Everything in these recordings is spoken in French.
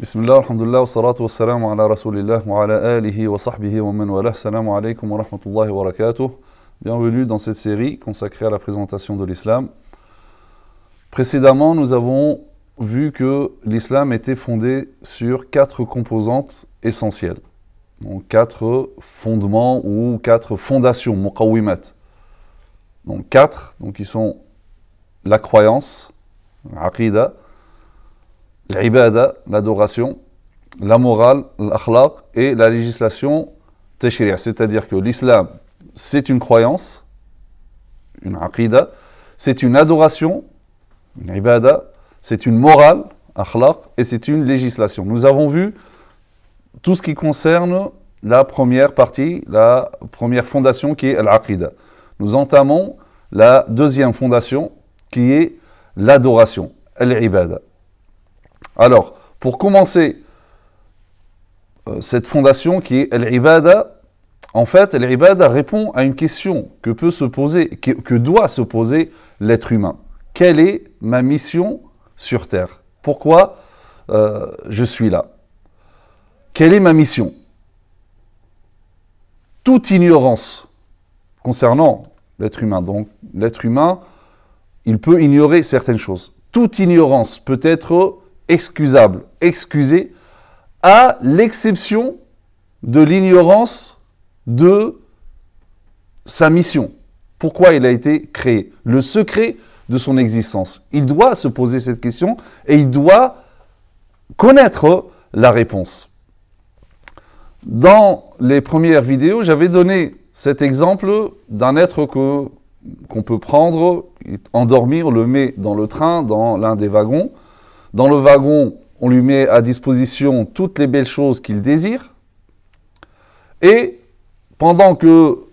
Bismillah, alhamdulillah, wa salatu wa salamu ala rasulillah wa ala alihi wa sahbihi wa man walah. Salamu alaykum wa rahmatullahi wa barakatuh. Bienvenue dans cette série consacrée à la présentation de l'islam. Précédemment, nous avons vu que l'islam était fondé sur 4 composantes essentielles. Donc 4 fondements ou 4 fondations, muqawwimat. Donc 4, donc qui sont la croyance, l'aqida, l'ibada, l'adoration, la morale, l'akhlaq et la législation tashri'a. C'est-à-dire que l'islam, c'est une croyance, une aqida, c'est une adoration, une ibada, c'est une morale, akhlaq, et c'est une législation. Nous avons vu tout ce qui concerne la première partie, la première fondation qui est l'aqida. Nous entamons la deuxième fondation qui est l'adoration, l'ibada. Alors, pour commencer cette fondation qui est l'ibada, en fait, l'ibada répond à une question que peut se poser, que doit se poser l'être humain. Quelle est ma mission sur terre? Pourquoi je suis là? Quelle est ma mission? Toute ignorance concernant l'être humain, donc l'être humain, il peut ignorer certaines choses. Toute ignorance peut être excusable, excusée, à l'exception de l'ignorance de sa mission. Pourquoi il a été créé? Le secret de son existence. Il doit se poser cette question et il doit connaître la réponse. Dans les premières vidéos, j'avais donné cet exemple d'un être qu'on peut prendre, endormir, le met dans le train, dans l'un des wagons. Dans le wagon, on lui met à disposition toutes les belles choses qu'il désire. Et pendant que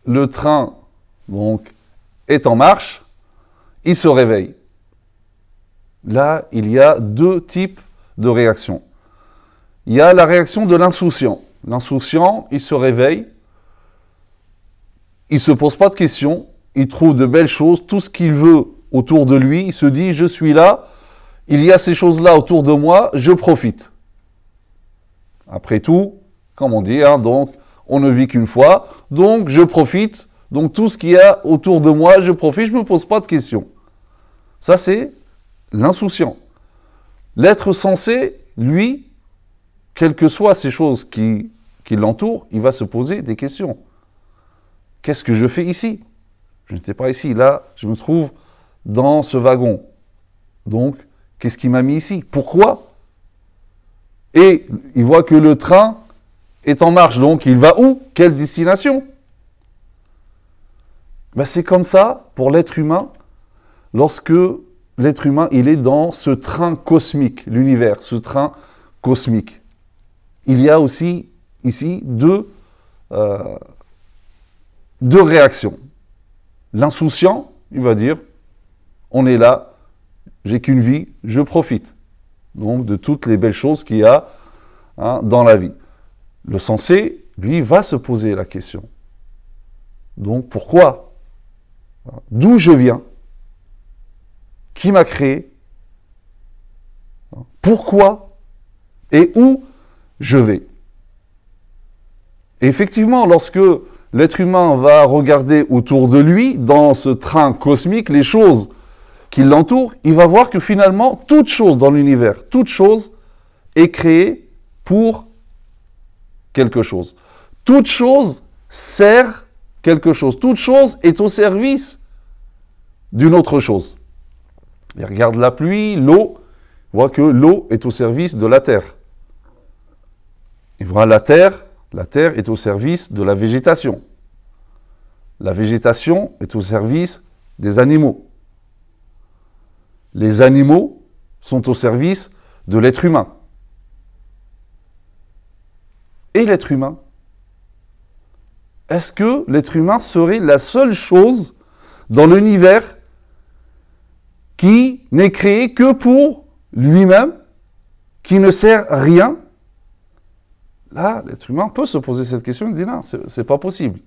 le train donc, est en marche, il se réveille. Là, il y a 2 types de réactions. Il y a la réaction de l'insouciant. L'insouciant, il se réveille, il ne se pose pas de questions, il trouve de belles choses, tout ce qu'il veut autour de lui, il se dit « je suis là ». Il y a ces choses-là autour de moi, je profite. Après tout, comme on dit, donc on ne vit qu'une fois, donc je profite. Donc tout ce qu'il y a autour de moi, je profite, je ne me pose pas de questions. Ça, c'est l'insouciant. L'être sensé, lui, quelles que soient ces choses qui l'entourent, il va se poser des questions. Qu'est-ce que je fais ici? Je n'étais pas ici, là, je me trouve dans ce wagon. Donc, qu'est-ce qui m'a mis ici? Pourquoi? Et il voit que le train est en marche, donc il va où? Quelle destination? Ben c'est comme ça pour l'être humain, lorsque l'être humain il est dans ce train cosmique, l'univers, ce train cosmique. Il y a aussi ici deux réactions. L'insouciant, il va dire, on est là, j'ai qu'une vie, je profite. Donc de toutes les belles choses qu'il y a dans la vie. Le sensé, lui, va se poser la question. Donc pourquoi? D'où je viens? Qui m'a créé? Pourquoi? Et où je vais? Et effectivement, lorsque l'être humain va regarder autour de lui, dans ce train cosmique, les choses qui l'entourent, il va voir que finalement, toute chose dans l'univers, toute chose est créée pour quelque chose. Toute chose sert quelque chose. Toute chose est au service d'une autre chose. Il regarde la pluie, l'eau, il voit que l'eau est au service de la terre. Il voit la terre est au service de la végétation. La végétation est au service des animaux. Les animaux sont au service de l'être humain. Et l'être humain? Est-ce que l'être humain serait la seule chose dans l'univers qui n'est créée que pour lui-même, qui ne sert à rien? Là, l'être humain peut se poser cette question et dire non, c'est pas possible.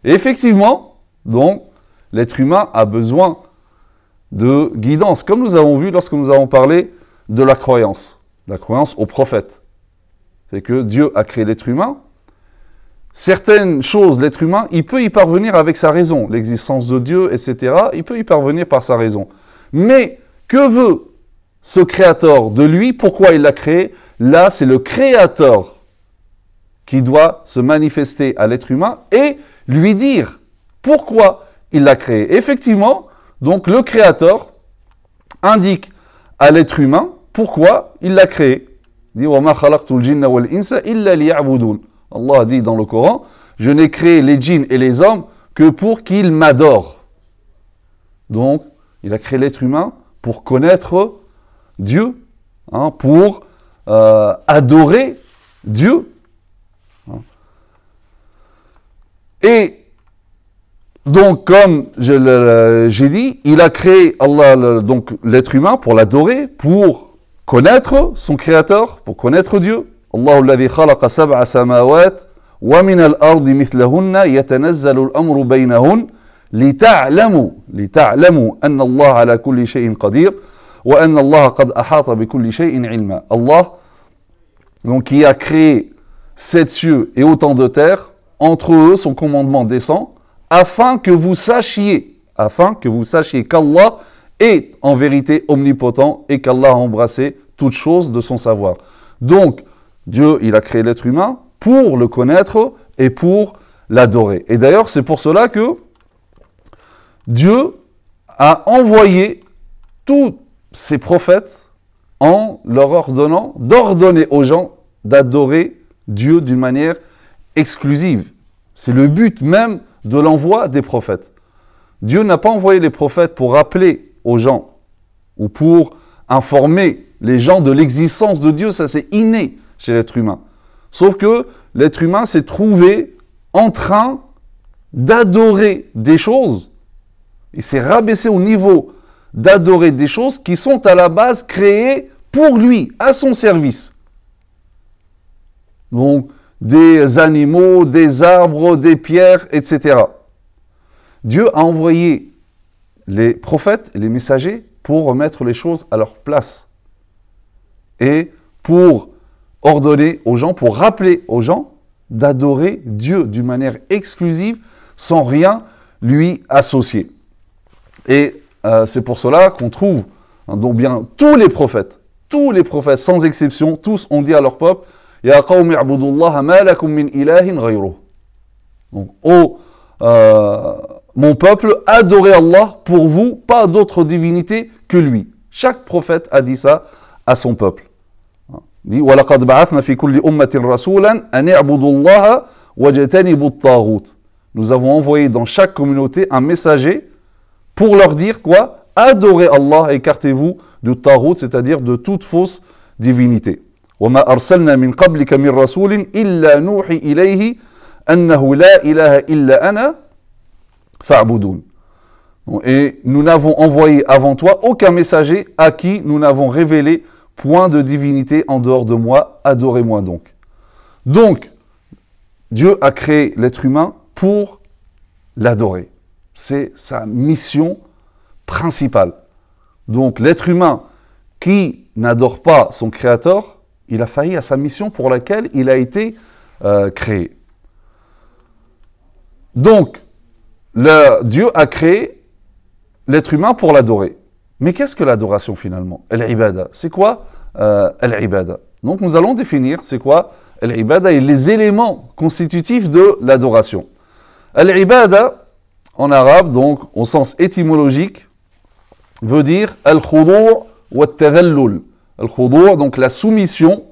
Et effectivement, donc, l'être humain a besoin de guidance, comme nous avons vu lorsque nous avons parlé de la croyance. la croyance aux prophètes. C'est que Dieu a créé l'être humain. Certaines choses, l'être humain, il peut y parvenir avec sa raison. L'existence de Dieu, etc., il peut y parvenir par sa raison. Mais que veut ce créateur de lui? Pourquoi il l'a créé? Là, c'est le créateur qui doit se manifester à l'être humain et lui dire pourquoi il l'a créé. Effectivement, donc le créateur indique à l'être humain pourquoi il l'a créé. Il dit وَمَا خَلَقْتُ الْجِنَّ وَالْإِنسَ إِلَّا لِيَعْبُدُونَ. Allah dit dans le Coran, je n'ai créé les djinns et les hommes que pour qu'ils m'adorent. Donc, il a créé l'être humain pour connaître Dieu, pour adorer Dieu. Et donc, comme j'ai dit, il a créé Allah, donc l'être humain pour l'adorer, pour connaître son créateur, pour connaître Dieu. Allah alladhi khalaqa sab'a samawat wa min al-ardi mithlahunna yatanazzalu al-amru baynahun lita'lamu anna Allah ala kulli shay'in qadir wa anna Allah qad ahata bi kulli shay'in ilma. Allah, donc, qui a créé 7 cieux et autant de terres, entre eux son commandement descend, afin que vous sachiez qu'Allah est en vérité omnipotent et qu'Allah a embrassé toutes choses de son savoir. Donc, Dieu, il a créé l'être humain pour le connaître et pour l'adorer. Et d'ailleurs, c'est pour cela que Dieu a envoyé tous ses prophètes en leur ordonnant d'ordonner aux gens d'adorer Dieu d'une manière exclusive. C'est le but même de l'envoi des prophètes. Dieu n'a pas envoyé les prophètes pour rappeler aux gens ou pour informer les gens de l'existence de Dieu, ça c'est inné chez l'être humain. Sauf que l'être humain s'est trouvé en train d'adorer des choses. Il s'est rabaissé au niveau d'adorer des choses qui sont à la base créées pour lui, à son service. Donc, des animaux, des arbres, des pierres, etc. Dieu a envoyé les prophètes, les messagers, pour remettre les choses à leur place. Et pour ordonner aux gens, pour rappeler aux gens d'adorer Dieu d'une manière exclusive, sans rien lui associer. Et c'est pour cela qu'on trouve, donc bien tous les prophètes, sans exception, tous ont dit à leur peuple, Ya qawmi a'budullaha ma lakum min ilahin ghayruh. Donc, mon peuple, adorez Allah pour vous, pas d'autre divinité que lui. Chaque prophète a dit ça à son peuple. Il dit وَلَقَدْ بَعَثْنَا فِي كُلِّ أُمَّةٍ رَسُولًا أَنِ اعْبُدُوا اللَّهَ وَاجْتَنِبُوا الطَّاغُوتَ. Nous avons envoyé dans chaque communauté un messager pour leur dire quoi? Adorez Allah, écartez-vous du taghut, c'est-à-dire de toute fausse divinité. وَمَا أَرْسَلْنَا مِنْ قَبْلِكَ مِنْ رَسُولٍ إِلَّا نُوحِي إِلَيْهِ أَنَّهُ لَا إِلَهَ إِلَّا أَنَا فَاعْبُدُونَ. Et nous n'avons envoyé avant toi aucun messager à qui nous n'avons révélé point de divinité en dehors de moi, adorez-moi donc. Donc, Dieu a créé l'être humain pour l'adorer. C'est sa mission principale. Donc, l'être humain qui n'adore pas son créateur, il a failli à sa mission pour laquelle il a été créé. Donc, Dieu a créé l'être humain pour l'adorer. Mais qu'est-ce que l'adoration finalement? Al-ibada. C'est quoi al-ibada? Donc nous allons définir c'est quoi al-ibada et les éléments constitutifs de l'adoration. Al-ibada, en arabe, donc au sens étymologique, veut dire al-khudu' wa al-tadhallul. Al-khudu', donc la soumission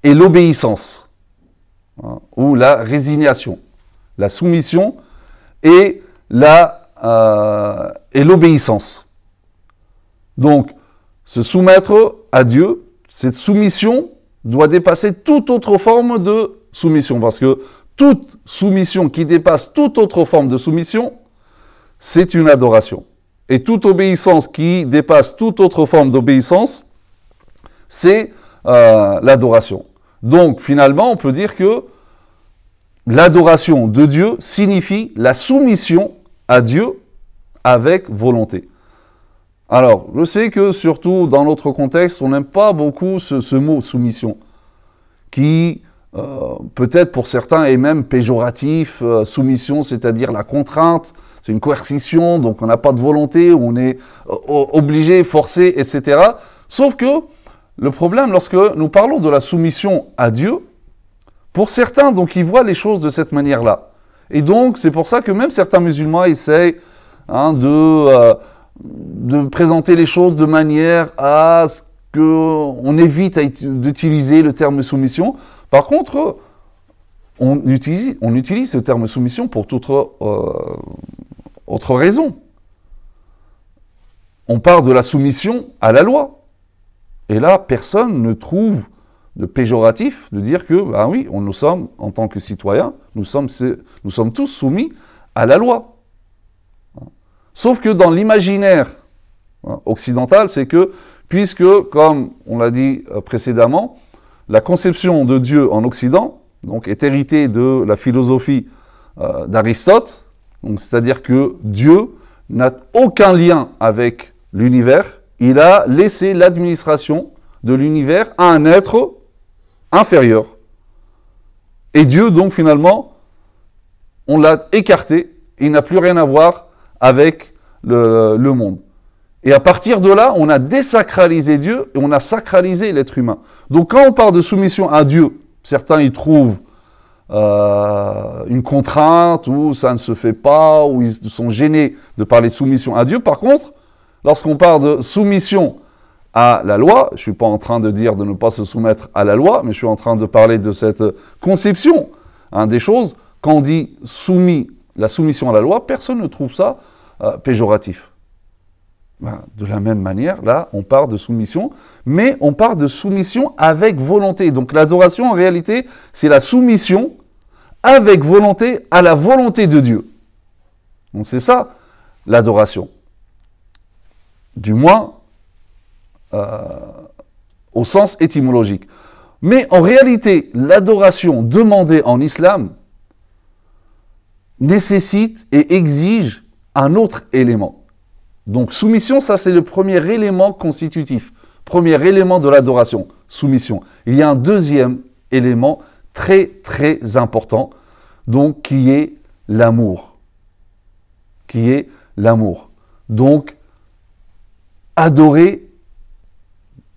et l'obéissance, ou la résignation. La soumission et l'obéissance. Donc, se soumettre à Dieu, cette soumission doit dépasser toute autre forme de soumission. Parce que toute soumission qui dépasse toute autre forme de soumission, c'est une adoration. Et toute obéissance qui dépasse toute autre forme d'obéissance, c'est l'adoration. Donc, finalement, on peut dire que l'adoration de Dieu signifie la soumission à Dieu avec volonté. Alors, je sais que surtout dans notre contexte, on n'aime pas beaucoup ce mot soumission, qui peut-être pour certains est même péjoratif. Soumission, c'est-à-dire la contrainte, c'est une coercition, donc on n'a pas de volonté, on est obligé, forcé, etc. Sauf que le problème, lorsque nous parlons de la soumission à Dieu, pour certains, donc, ils voient les choses de cette manière-là. Et donc, c'est pour ça que même certains musulmans essayent de présenter les choses de manière à ce qu'on évite d'utiliser le terme soumission. Par contre, on utilise ce terme soumission pour toute autre raison. On parle de la soumission à la loi. Et là, personne ne trouve de péjoratif de dire que, ben oui, nous sommes, en tant que citoyens, nous sommes tous soumis à la loi. Sauf que dans l'imaginaire occidental, c'est que, puisque, comme on l'a dit précédemment, la conception de Dieu en Occident donc, est héritée de la philosophie d'Aristote, c'est-à-dire que Dieu n'a aucun lien avec l'univers, il a laissé l'administration de l'univers à un être inférieur. Et Dieu, donc, finalement, on l'a écarté, il n'a plus rien à voir avec le monde. Et à partir de là, on a désacralisé Dieu et on a sacralisé l'être humain. Donc, quand on parle de soumission à Dieu, certains y trouvent une contrainte, ou ça ne se fait pas, ou ils sont gênés de parler de soumission à Dieu. Par contre, lorsqu'on parle de soumission à la loi, je ne suis pas en train de dire de ne pas se soumettre à la loi, mais je suis en train de parler de cette conception des choses. Quand on dit la soumission à la loi, personne ne trouve ça péjoratif. De la même manière, là, on parle de soumission, mais on parle de soumission avec volonté. Donc l'adoration, en réalité, c'est la soumission avec volonté à la volonté de Dieu. Donc c'est ça, l'adoration. Du moins, au sens étymologique. Mais en réalité, l'adoration demandée en islam nécessite et exige un autre élément. Donc soumission, ça c'est le premier élément constitutif, premier élément de l'adoration, soumission. Il y a un deuxième élément très très important, donc qui est l'amour. Donc, adorer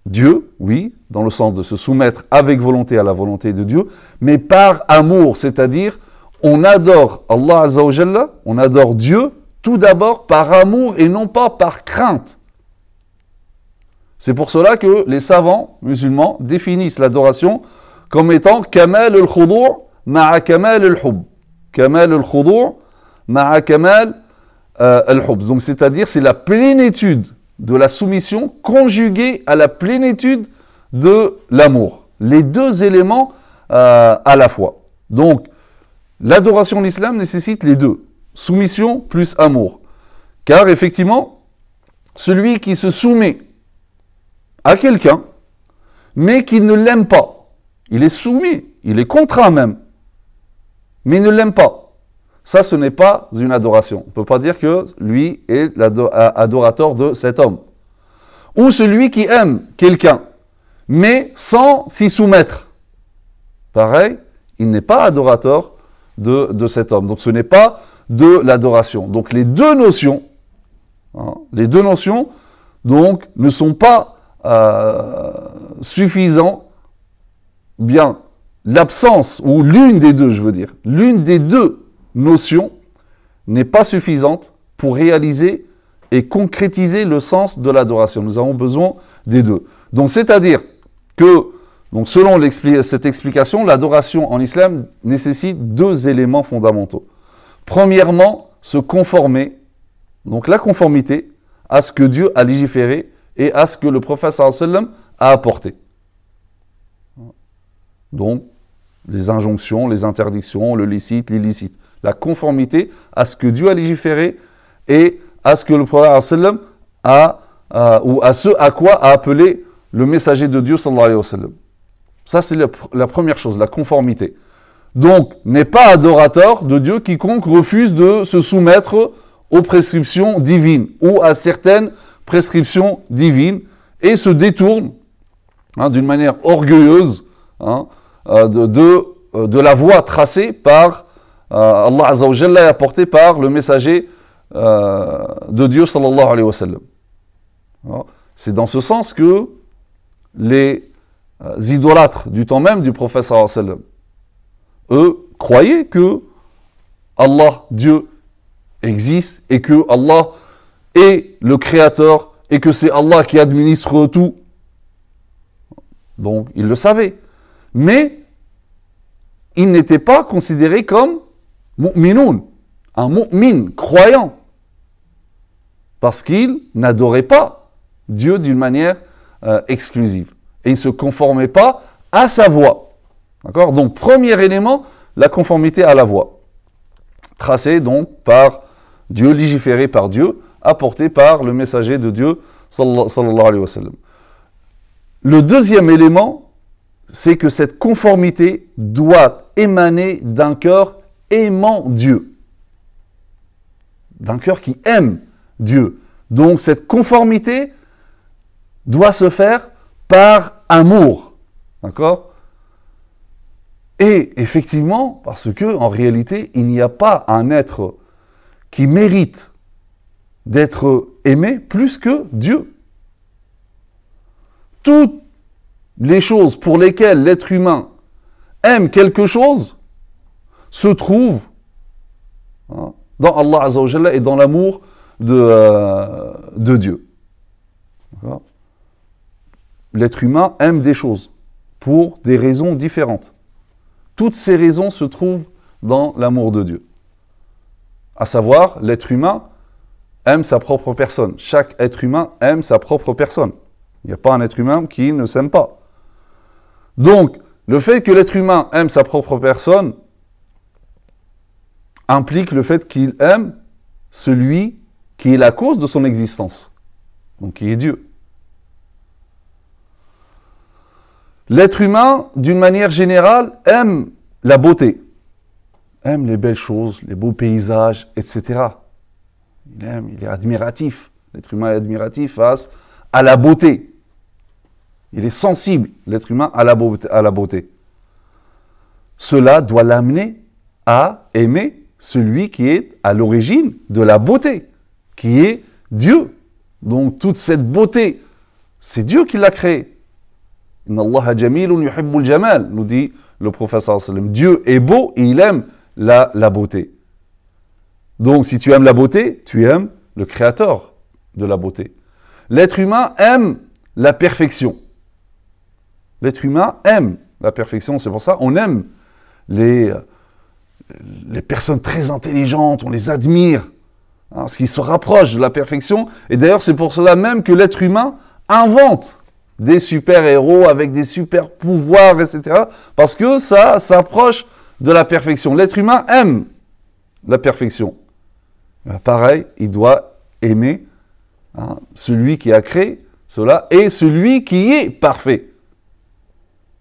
Dieu, oui, dans le sens de se soumettre avec volonté à la volonté de Dieu, mais par amour, c'est-à-dire on adore Allah Azza wa Jalla, on adore Dieu tout d'abord par amour et non pas par crainte. C'est pour cela que les savants musulmans définissent l'adoration comme étant kamal al-khudu' ma'a kamal al-hub. Kamal al-khudu' ma'a kamal al-hub. Donc c'est-à-dire c'est la plénitude de la soumission conjuguée à la plénitude de l'amour. Les deux éléments à la fois. Donc l'adoration de l'islam nécessite les deux. Soumission plus amour. Car effectivement, celui qui se soumet à quelqu'un, mais qui ne l'aime pas, il est soumis, il est contraint même, mais il ne l'aime pas. Ça, ce n'est pas une adoration. On ne peut pas dire que lui est l'adorateur de cet homme. Ou celui qui aime quelqu'un, mais sans s'y soumettre. Pareil, il n'est pas adorateur de cet homme. Donc ce n'est pas de l'adoration. Donc les deux notions donc, ne sont pas suffisants. Bien, l'absence, ou l'une des deux, je veux dire, l'une des deux notion n'est pas suffisante pour réaliser et concrétiser le sens de l'adoration. Nous avons besoin des deux. Donc, c'est-à-dire que, donc, selon cette explication, l'adoration en islam nécessite deux éléments fondamentaux. Premièrement, se conformer, donc la conformité à ce que Dieu a légiféré et à ce que le prophète sallallahu alayhi wa sallam a apporté. Donc, les injonctions, les interdictions, le licite, l'illicite. La conformité à ce que Dieu a légiféré et à ce que le prophète sallam ou à ce à quoi a appelé le messager de Dieu sallallahu alayhi wa sallam. Ça, c'est la première chose, la conformité. Donc, n'est pas adorateur de Dieu quiconque refuse de se soumettre aux prescriptions divines ou à certaines prescription divine et se détourne d'une manière orgueilleuse de la voie tracée par Allah Azza wa Jalla et apportée par le messager de Dieu sallallahu alayhi wa sallam. C'est dans ce sens que les idolâtres du temps même du prophète sallallahu alayhi wa sallam, eux croyaient que Allah, Dieu, existe et que Allah est le créateur et que c'est Allah qui administre tout. Donc, ils le savaient. Mais, ils n'étaient pas considérés comme mu'minoun, un mu'min, croyant. Parce qu'ils n'adoraient pas Dieu d'une manière exclusive. Et ils ne se conformaient pas à sa voie. D'accord? Donc, premier élément, la conformité à la voie. Tracée donc par Dieu, légiférée par Dieu, apportée par le messager de Dieu, sallallahu alayhi wa sallam. Le deuxième élément, c'est que cette conformité doit émaner d'un cœur aimant Dieu. D'un cœur qui aime Dieu. Donc cette conformité doit se faire par amour. D'accord? Et effectivement, parce que en réalité, il n'y a pas un être qui mérite d'être aimé plus que Dieu. Toutes les choses pour lesquelles l'être humain aime quelque chose se trouvent dans Allah Azza wa Jalla et dans l'amour de Dieu. L'être humain aime des choses pour des raisons différentes. Toutes ces raisons se trouvent dans l'amour de Dieu. À savoir, l'être humain aime sa propre personne. Chaque être humain aime sa propre personne. Il n'y a pas un être humain qui ne s'aime pas. Donc, le fait que l'être humain aime sa propre personne implique le fait qu'il aime celui qui est la cause de son existence, donc qui est Dieu. L'être humain, d'une manière générale, aime la beauté, aime les belles choses, les beaux paysages, etc. Il est admiratif. L'être humain est admiratif face à la beauté. Il est sensible, l'être humain, à la beauté. Cela doit l'amener à aimer celui qui est à l'origine de la beauté, qui est Dieu. Donc toute cette beauté, c'est Dieu qui l'a créée. Inna Allaha jamilun yuhibbul jamal, nous dit le prophète sallallahu alayhi wa sallam. Dieu est beau et il aime la beauté. Donc si tu aimes la beauté, tu aimes le créateur de la beauté. L'être humain aime la perfection. L'être humain aime la perfection, c'est pour ça qu'on aime les personnes très intelligentes, on les admire, parce qu'ils se rapprochent de la perfection. Et d'ailleurs, c'est pour cela même que l'être humain invente des super-héros avec des super-pouvoirs, etc. Parce que ça s'approche de la perfection. L'être humain aime la perfection. Pareil, il doit aimer celui qui a créé cela et celui qui est parfait.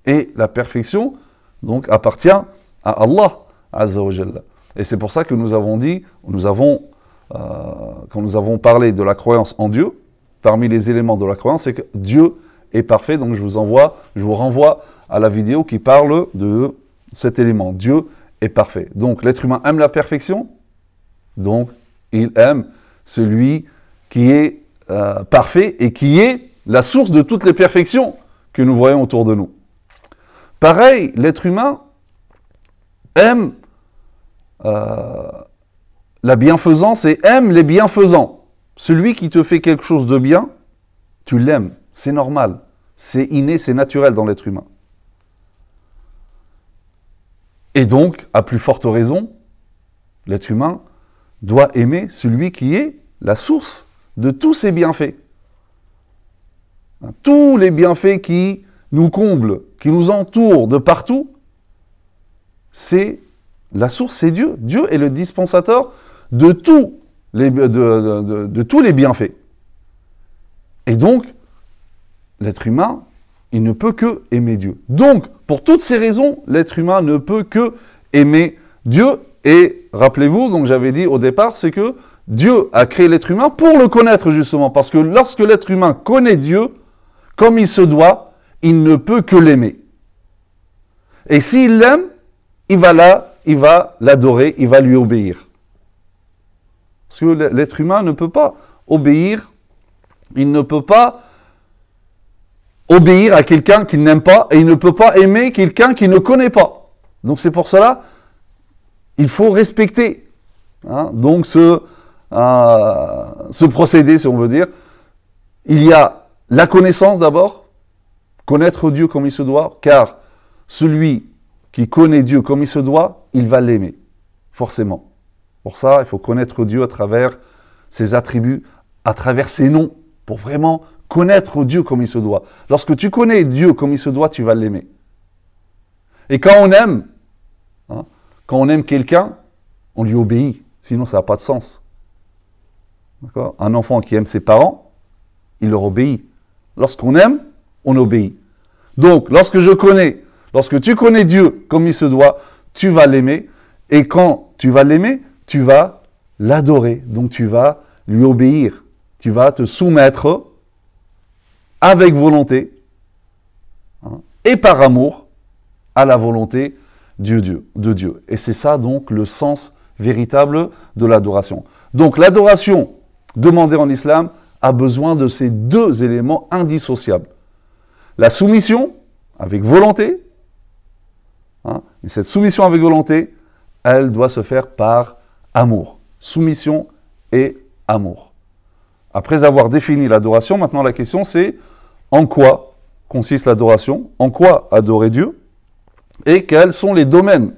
Et la perfection, donc, appartient à Allah Azza wa Jalla. Et c'est pour ça que nous avons dit, quand nous avons parlé de la croyance en Dieu, parmi les éléments de la croyance, c'est que Dieu est parfait. Donc je vous renvoie à la vidéo qui parle de cet élément. Dieu est parfait. Donc l'être humain aime la perfection, donc il aime celui qui est parfait et qui est la source de toutes les perfections que nous voyons autour de nous. Pareil, l'être humain aime la bienfaisance et aime les bienfaisants. Celui qui te fait quelque chose de bien, tu l'aimes, c'est normal, c'est inné, c'est naturel dans l'être humain. Et donc, à plus forte raison, l'être humain doit aimer celui qui est la source de tous ses bienfaits. Tous les bienfaits qui nous comblent, qui nous entourent de partout, c'est la source, c'est Dieu. Dieu est le dispensateur de tous les bienfaits. Et donc, l'être humain, il ne peut que aimer Dieu. Donc, pour toutes ces raisons, l'être humain ne peut que aimer Dieu Et rappelez-vous, donc j'avais dit au départ, c'est que Dieu a créé l'être humain pour le connaître justement. Parce que lorsque l'être humain connaît Dieu, comme il se doit, il ne peut que l'aimer. Et s'il l'aime, il va l'adorer, il va lui obéir. Parce que l'être humain ne peut pas obéir, il ne peut pas obéir à quelqu'un qu'il n'aime pas, et il ne peut pas aimer quelqu'un qu'il ne connaît pas. Donc c'est pour cela, il faut respecter donc ce procédé, si on veut dire. Il y a la connaissance d'abord, connaître Dieu comme il se doit, car celui qui connaît Dieu comme il se doit, il va l'aimer, forcément. Pour ça, il faut connaître Dieu à travers ses attributs, à travers ses noms, pour vraiment connaître Dieu comme il se doit. Lorsque tu connais Dieu comme il se doit, tu vas l'aimer. Et quand on aime quelqu'un, on lui obéit, sinon ça n'a pas de sens. D'accord ? Un enfant qui aime ses parents, il leur obéit. Lorsqu'on aime, on obéit. Donc, lorsque tu connais Dieu comme il se doit, tu vas l'aimer. Et quand tu vas l'aimer, tu vas l'adorer. Donc, tu vas lui obéir. Tu vas te soumettre avec volonté et par amour à la volonté de Dieu. Et c'est ça, donc, le sens véritable de l'adoration. Donc, l'adoration demandée en islam a besoin de ces deux éléments indissociables. La soumission avec volonté, et cette soumission avec volonté, elle doit se faire par amour. Soumission et amour. Après avoir défini l'adoration, maintenant la question c'est en quoi consiste l'adoration, en quoi adorer Dieu, et quels sont les domaines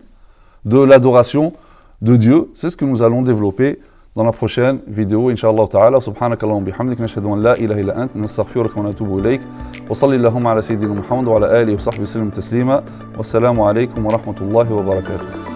de l'adoration de Dieu. C'est ce que nous allons développer dans la prochaine vidéo, Inch'Allah ta'ala. Subhanakallahum bihamdik, nashhadu an la ilaha illa ant, nastaghfiruka wa natubu ilayk. Wa salli Allahumma ala sayyidina Muhammad wa ala alihi wa sahbihi sallam taslima. Wassalamu alaykum wa rahmatullahi wa barakatuh.